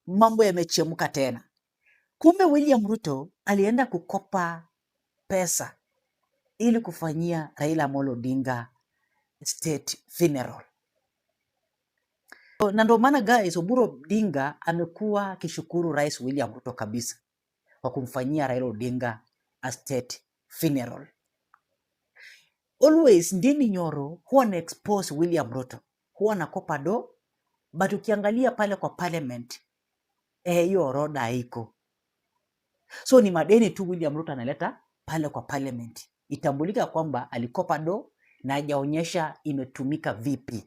mambo yamechemka tena. Kumbe William Ruto alienda kukopa pesa ili kufanyia Raila Amolo Odinga state funeral. Na ndio maana guys, Oburu Odinga amekuwa akishukuru Rais William Ruto kabisa kwa kumfanyia Raila Odinga a state funeral. Always Ndindi Nyoro huwa na expose William Ruto, huwa nakopa do, but ukiangalia pale kwa parliament hiyo orodha haiko. So ni madeni tu William Ruto analeta pale kwa parliament. Itambulika kwamba alikopa do na hajaonyesha imetumika vipi.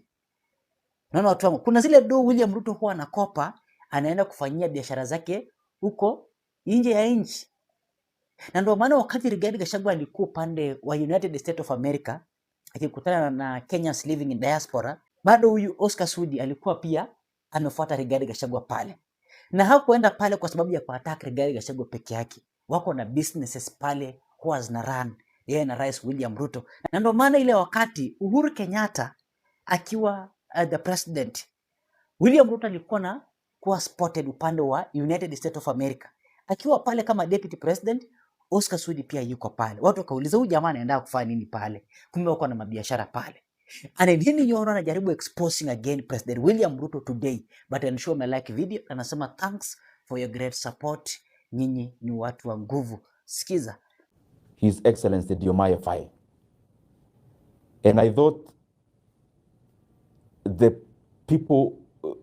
Naona watu wangu, kuna zile do William Ruto huwa anakopa, anaenda kufanyia biashara zake huko nje ya nchi. Na ndio maana wakati Rigathi Gachagua alikuwa upande wa United States of America akikutana na Kenyans living in diaspora, bado huyu Oscar Sudi alikuwa pia amefuata Rigathi Gachagua pale. Na hakuenda pale kwa sababu ya kuattack Rigathi Gachagua peke yake. Wako na businesses pale huwa zina run yeye na Rais William Ruto. Na ndio maana ile wakati Uhuru Kenyatta akiwa the president, William Ruto alikuwa na kuwa spotted upande wa United States of America. Akiwa pale kama deputy president, Oscar Sudi pia yuko pale. Watu wakauliza huyu jamaa anaenda kufanya nini pale? Kumbe wako na mabiashara pale. And Ndindi Nyoro anajaribu exposing again President William Ruto today. But I'm sure like video. Anasema thanks for your great support. Nyinyi ni watu wa nguvu. Sikiza. His Excellency Diomaye Faye. And I thought the people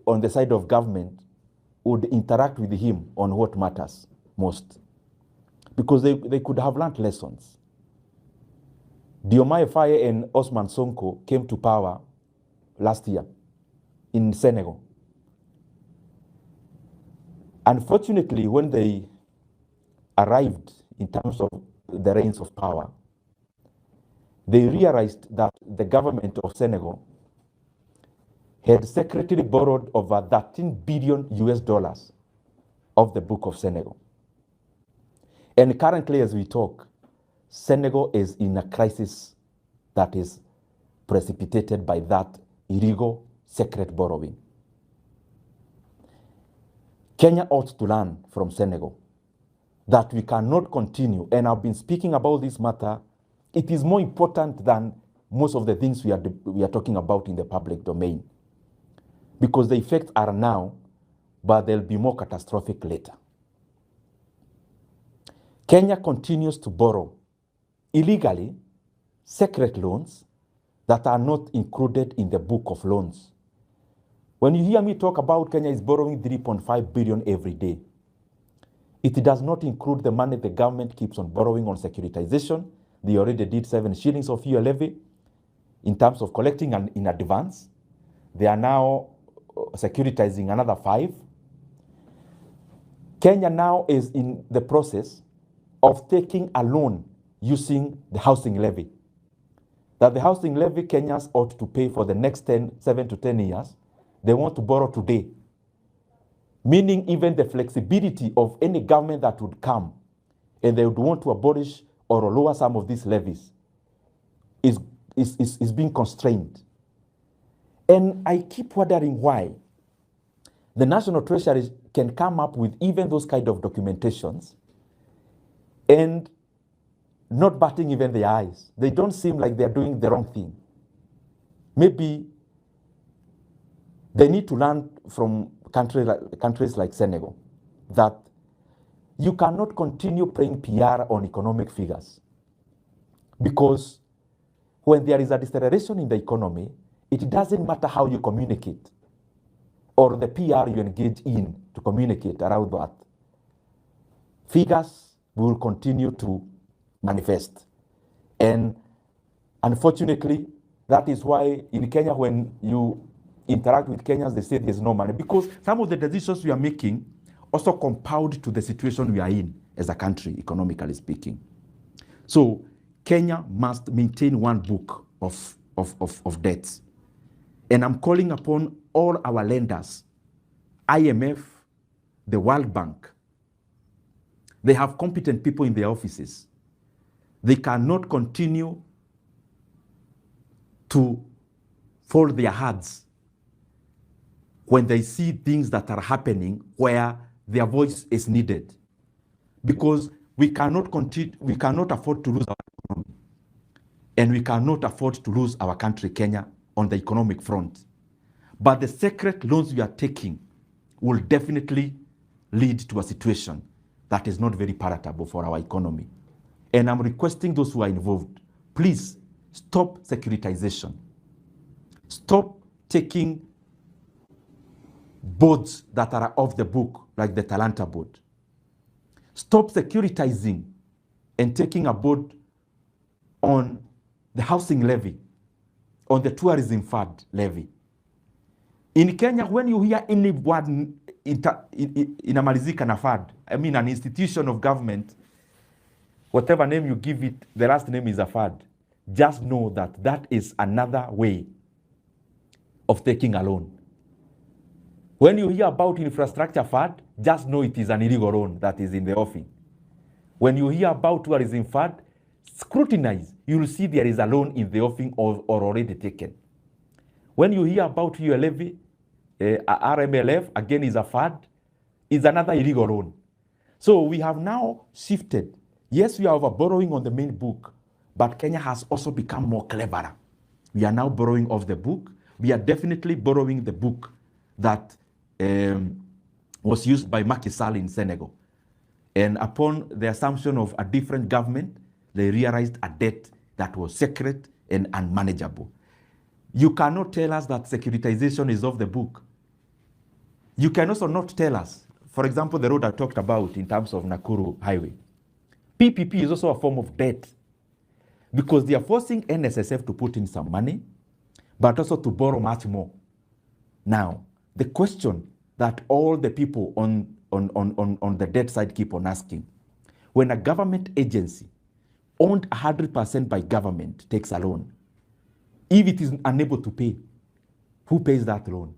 on the side of government would interact with him on what matters most. Because they could have learned lessons. Diomaye Faye and Osman Sonko came to power last year in Senegal. Unfortunately, when they arrived in terms of the reins of power, they realized that the government of Senegal had secretly borrowed over 13 billion US dollars of the Book of Senegal. And currently, as we talk, Senegal is in a crisis that is precipitated by that illegal secret borrowing. Kenya ought to learn from Senegal that we cannot continue, and I've been speaking about this matter. It is more important than most of the things we are talking about in the public domain, because the effects are now, but they'll be more catastrophic later. Kenya continues to borrow illegally secret loans that are not included in the book of loans. When you hear me talk about Kenya is borrowing 3.5 billion every day, it does not include the money the government keeps on borrowing on securitization. They already did 7 shillings of fuel levy in terms of collecting in advance. They are now securitizing another 5. Kenya now is in the process of taking a loan using the housing levy. That the housing levy Kenyans ought to pay for the next 7 to 10 years, they want to borrow today. Meaning even the flexibility of any government that would come and they would want to abolish or lower some of these levies is being constrained. And I keep wondering why the National Treasury can come up with even those kind of documentations and not batting even their eyes. They don't seem like they're doing the wrong thing. Maybe they need to learn from countries like Senegal that you cannot continue playing PR on economic figures, because when there is a deceleration in the economy, it doesn't matter how you communicate or the PR you engage in to communicate around that. Figures will continue to manifest. And unfortunately, that is why in Kenya, when you interact with Kenyans, they say there's no money, because some of the decisions we are making also compound to the situation we are in as a country, economically speaking. So Kenya must maintain one book of debts. And I'm calling upon all our lenders, IMF, the World Bank. They have competent people in their offices. They cannot continue to fold their hands when they see things that are happening where their voice is needed. Because we cannot afford to lose our economy. And we cannot afford to lose our country, Kenya, on the economic front. But the secret loans we are taking will definitely lead to a situation that is not very palatable for our economy. And I'm requesting those who are involved, please stop securitization. Stop taking boards that are off the book, like the Talanta board. Stop securitizing and taking a board on the housing levy, on the tourism fund levy. In Kenya, when you hear any word inamalizika na fund, I mean an institution of government, whatever name you give it, the last name is a fund. Just know that that is another way of taking a loan. When you hear about infrastructure fund, just know it is an illegal loan that is in the offing. When you hear about tourism fund, scrutinize. You will see there is a loan in the offing or already taken. When you hear about your levy, RMLF, again is a fund, is another illegal loan. So we have now shifted. Yes, we are over borrowing on the main book, but Kenya has also become more cleverer. We are now borrowing off the book. We are definitely borrowing the book that was used by Macky Sall in Senegal. And upon the assumption of a different government, they realized a debt that was secret and unmanageable. You cannot tell us that securitization is off the book. You can also not tell us, for example, the road I talked about in terms of Nakuru Highway. PPP is also a form of debt because they are forcing NSSF to put in some money, but also to borrow much more. Now, the question that all the people on the debt side keep on asking, when a government agency owned 100% by government takes a loan, if it is unable to pay, who pays that loan?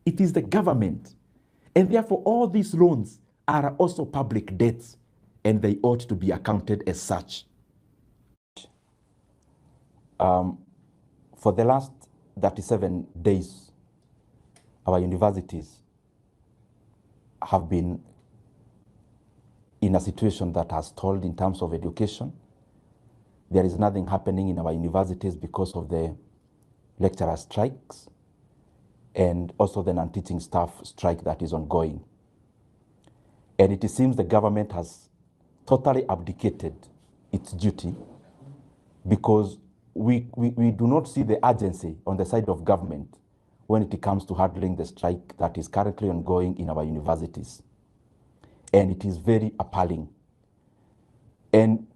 It is the government. And therefore, all these loans are also public debts, and they ought to be accounted as such. For the last 37 days, our universities have been in a situation that has stalled in terms of education. There is nothing happening in our universities because of the lecturer strikes and also the non-teaching staff strike that is ongoing. And it seems the government has totally abdicated its duty because we do not see the urgency on the side of government when it comes to handling the strike that is currently ongoing in our universities. And it is very appalling. And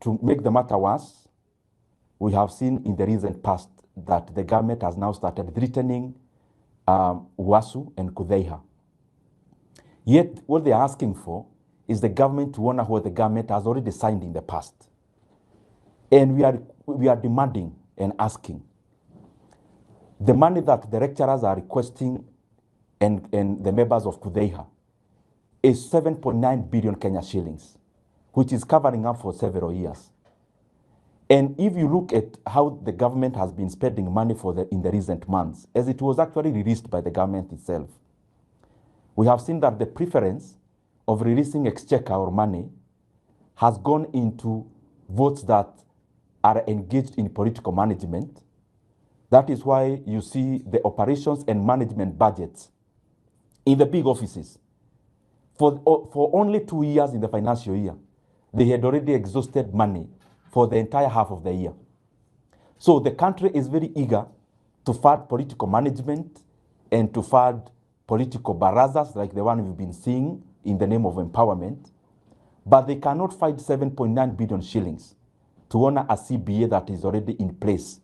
to make the matter worse, we have seen in the recent past that the government has now started threatening Wasu and Kufanyia. Yet what they are asking for is the government to honor what the government has already signed in the past. And we are demanding and asking. The money that the lecturers are requesting and the members of Kufanyia is 7.9 billion Kenya shillings, which is covering up for several years. And if you look at how the government has been spending money in the recent months, as it was actually released by the government itself, we have seen that the preference of releasing exchequer or money has gone into votes that are engaged in political management. That is why you see the operations and management budgets in the big offices. For only 2 years in the financial year, they had already exhausted money for the entire half of the year. So the country is very eager to fund political management and to fund political barazas like the one we've been seeing in the name of empowerment, but they cannot find 7.9 billion shillings to honor a CBA that is already in place,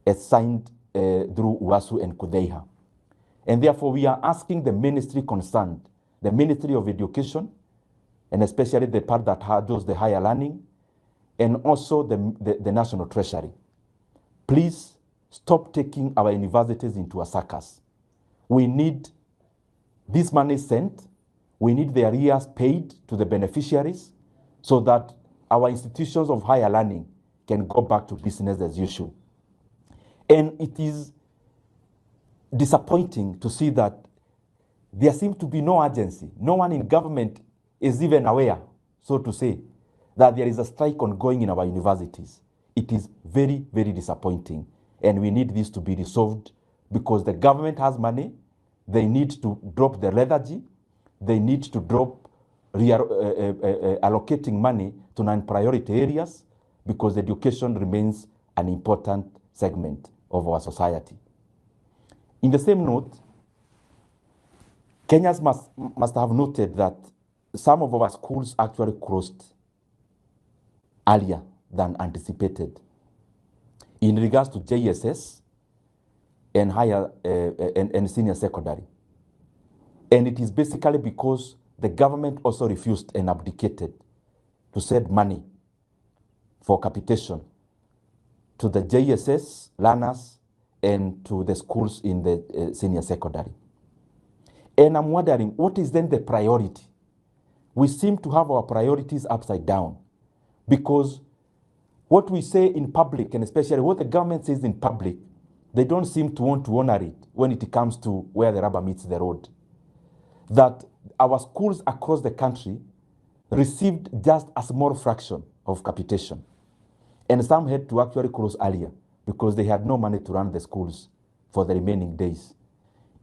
as signed through Wasu and Kufanyia. And therefore, we are asking the ministry concerned, the Ministry of Education, and especially the part that handles the higher learning, and also the National Treasury. Please stop taking our universities into a circus. We need this money sent. We need the arrears paid to the beneficiaries so that our institutions of higher learning can go back to business as usual. And it is disappointing to see that there seems to be no urgency. No one in government is even aware, so to say, that there is a strike ongoing in our universities. It is very, very disappointing. And we need this to be resolved because the government has money. They need to drop the lethargy. They need to drop allocating money to non-priority areas because education remains an important segment of our society. In the same note, Kenyans must have noted that some of our schools actually closed earlier than anticipated in regards to JSS and higher and senior secondary. And it is basically because the government also refused and abdicated to send money for capitation to the JSS learners and to the schools in the senior secondary. And I'm wondering, what is then the priority? We seem to have our priorities upside down because what we say in public, and especially what the government says in public, they don't seem to want to honor it when it comes to where the rubber meets the road. That our schools across the country received just a small fraction of capitation. And some had to actually close earlier because they had no money to run the schools for the remaining days.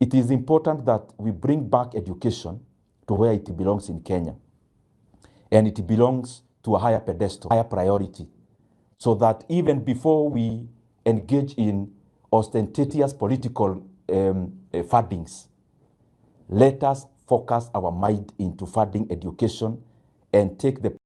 It is important that we bring back education to where it belongs in Kenya. And it belongs to a higher pedestal, higher priority, so that even before we engage in ostentatious political fundings, let us focus our mind into funding education and take the